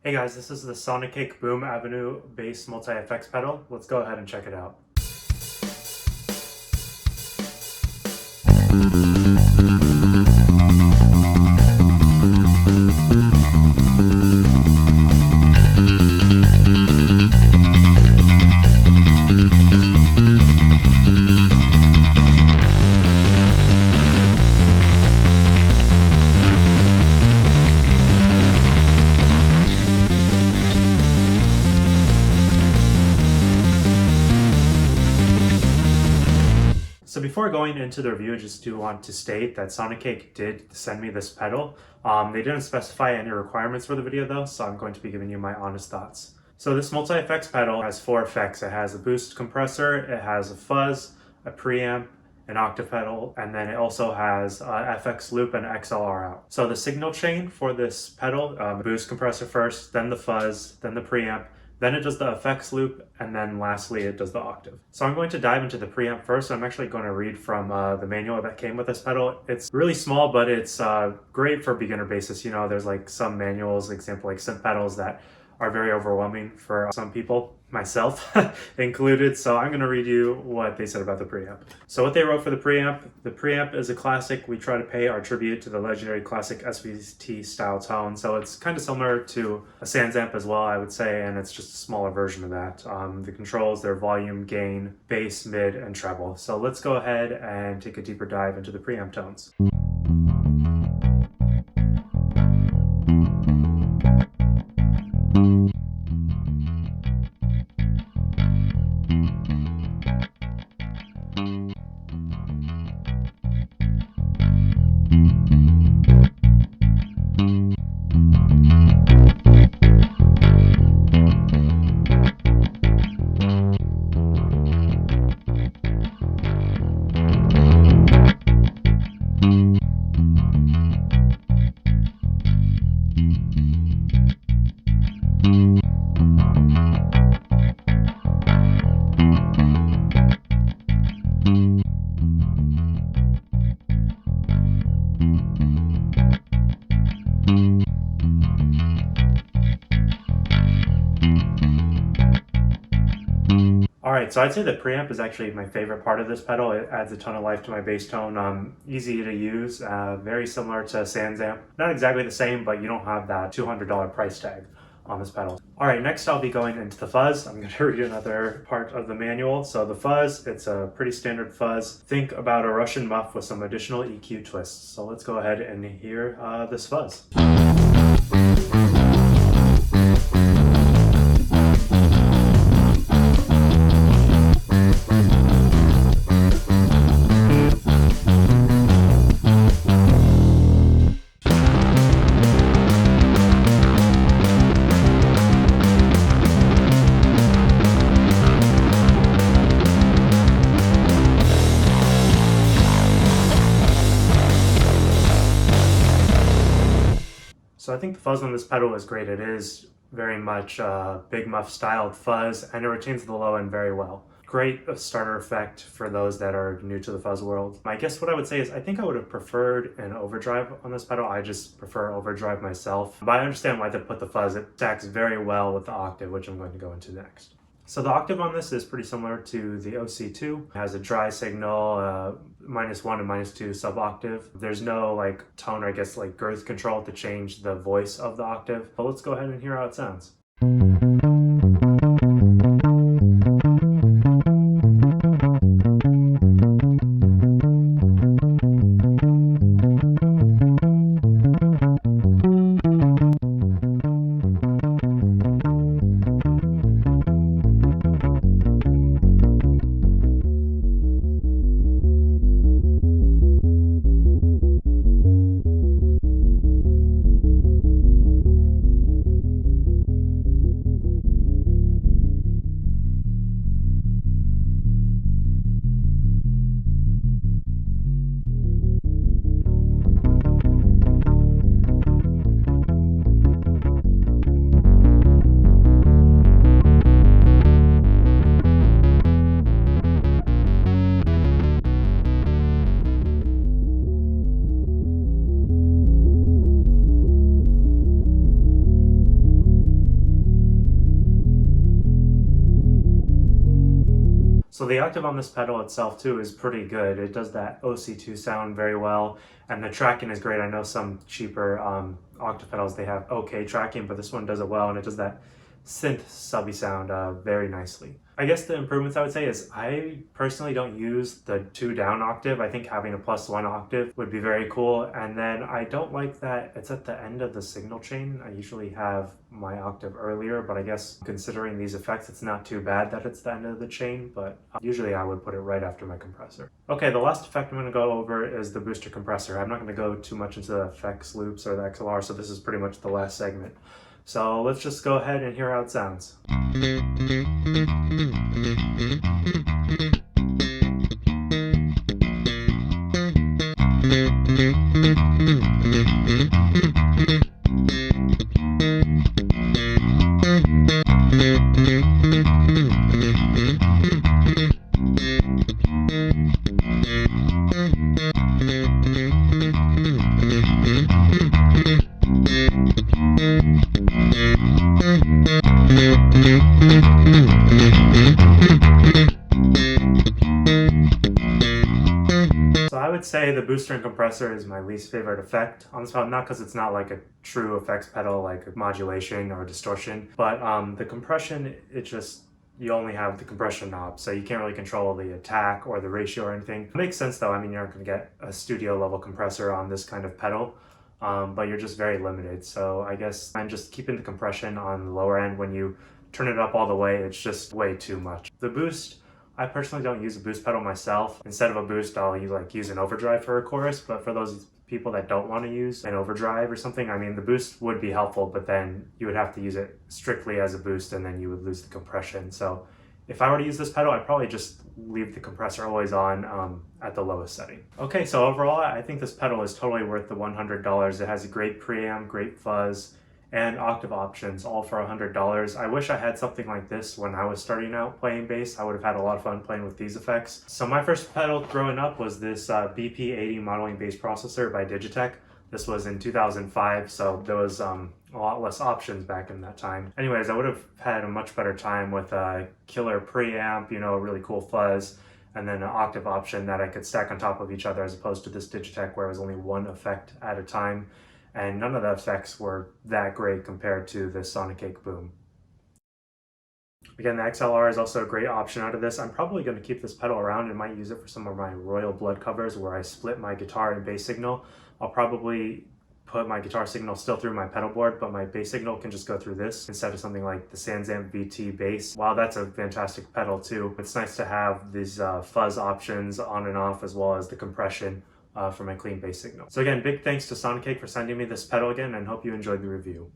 Hey guys, this is the Sonicake Boom Avenue Bass Multi-Effects pedal. Let's go ahead and check it out. So before going into the review, I just do want to state that Sonicake did send me this pedal. They didn't specify any requirements for the video though, so I'm going to be giving you my honest thoughts. So this multi-effects pedal has 4 effects. It has a boost compressor, it has a fuzz, a preamp, an octave pedal, and then it also has FX loop and XLR out. So the signal chain for this pedal, boost compressor first, then the fuzz, then the preamp, then it does the effects loop, and then lastly it does the octave. So I'm going to dive into the preamp first. I'm actually going to read from the manual that came with this pedal. It's really small, but it's great for beginner basis. You know, there's like some manuals, example like synth pedals that are very overwhelming for some people, myself included. So I'm going to read you what they said about the preamp. So what they wrote for the preamp is a classic. We try to pay our tribute to the legendary classic SVT style tone. So it's kind of similar to a Sansamp as well, I would say, and it's just a smaller version of that. The controls, their volume, gain, bass, mid, and treble. So let's go ahead and take a deeper dive into the preamp tones. Alright, so I'd say the preamp is actually my favorite part of this pedal. It adds a ton of life to my bass tone. Easy to use, very similar to Sansamp. Not exactly the same, but you don't have that $200 price tag on this pedal. Alright, next I'll be going into the fuzz. I'm going to read you another part of the manual. So the fuzz, it's a pretty standard fuzz. Think about a Russian muff with some additional EQ twists. So let's go ahead and hear this fuzz. So I think the fuzz on this pedal is great. It is very much big muff styled fuzz, and it retains the low end very well. Great starter effect for those that are new to the fuzz world. I guess what I would say is I think I would have preferred an overdrive on this pedal. I just prefer overdrive myself, but I understand why they put the fuzz. It stacks very well with the octave, which I'm going to go into next. So the octave on this is pretty similar to the OC2. It has a dry signal, -1 and -2 sub-octave. There's no like tone or I guess like girth control to change the voice of the octave. But let's go ahead and hear how it sounds. So the octave on this pedal itself too is pretty good. It does that OC2 sound very well, and the tracking is great. I know some cheaper octave pedals, they have okay tracking, but this one does it well, and it does that synth subby sound very nicely. I guess the improvements I would say is I personally don't use the 2 down octave. I think having a +1 octave would be very cool. And then I don't like that it's at the end of the signal chain. I usually have my octave earlier, but I guess considering these effects, it's not too bad that it's the end of the chain, but usually I would put it right after my compressor. Okay, the last effect I'm going to go over is the booster compressor. I'm not going to go too much into the effects loops or the XLR, so this is pretty much the last segment. So let's just go ahead and hear how it sounds. So I would say the booster and compressor is my least favorite effect on this pedal, not because it's not like a true effects pedal like modulation or distortion, but the compression, it just, you only have the compression knob, so you can't really control the attack or the ratio or anything. It makes sense though, I mean, you're not going to get a studio level compressor on this kind of pedal, but you're just very limited. So I guess I'm just keeping the compression on the lower end. When you turn it up all the way, it's just way too much. The boost, I personally don't use a boost pedal myself. Instead of a boost, I'll use an overdrive for a chorus, but for those people that don't want to use an overdrive or something, I mean, the boost would be helpful, but then you would have to use it strictly as a boost and then you would lose the compression. So if I were to use this pedal, I'd probably just leave the compressor always on at the lowest setting. Okay, so overall, I think this pedal is totally worth the $100. It has a great preamp, great fuzz, and octave options, all for $100. I wish I had something like this when I was starting out playing bass. I would have had a lot of fun playing with these effects. So my first pedal growing up was this BP80 modeling bass processor by Digitech. This was in 2005, so there was a lot less options back in that time. Anyways, I would have had a much better time with a killer preamp, you know, a really cool fuzz, and then an octave option that I could stack on top of each other, as opposed to this Digitech where it was only one effect at a time. And none of the effects were that great compared to the Sonicake boom. Again, the XLR is also a great option out of this. I'm probably going to keep this pedal around and might use it for some of my Royal Blood covers where I split my guitar and bass signal. I'll probably put my guitar signal still through my pedal board, but my bass signal can just go through this instead of something like the Sansamp VT bass. While that's a fantastic pedal too, it's nice to have these fuzz options on and off, as well as the compression for my clean bass signal. So again, big thanks to Sonicake for sending me this pedal again, and hope you enjoyed the review.